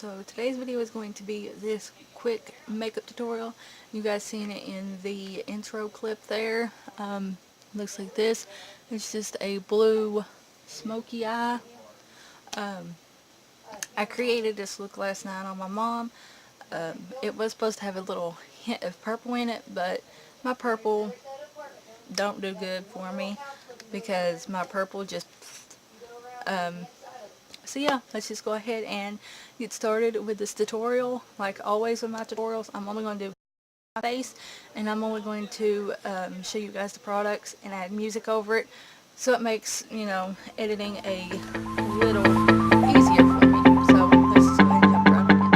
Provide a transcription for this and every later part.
So today's video is going to be this quick makeup tutorial. You guys seen it in the intro clip there. Looks like this. It's just a blue smoky eye. I created this look last night on my mom. It was supposed to have a little hint of purple in it, but my purple don't do good for me because my purple just so yeah, let's just go ahead and get started with this tutorial. Like always with my tutorials, I'm only going to do my face, and I'm only going to show you guys the products and add music over it, so it makes, you know, editing a little easier for me. So let's just go ahead and jump right on in.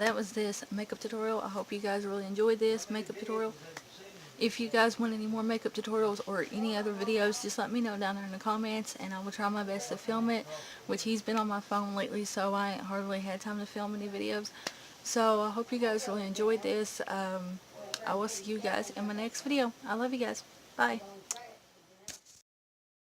that was this makeup tutorial. I hope you guys really enjoyed this makeup tutorial. If you guys want any more makeup tutorials or any other videos, just let me know down there in the comments, and I will try my best to film it, which he's been on my phone lately, so I ain't hardly had time to film any videos. So I hope you guys really enjoyed this. I will see you guys in my next video. I love you guys. Bye.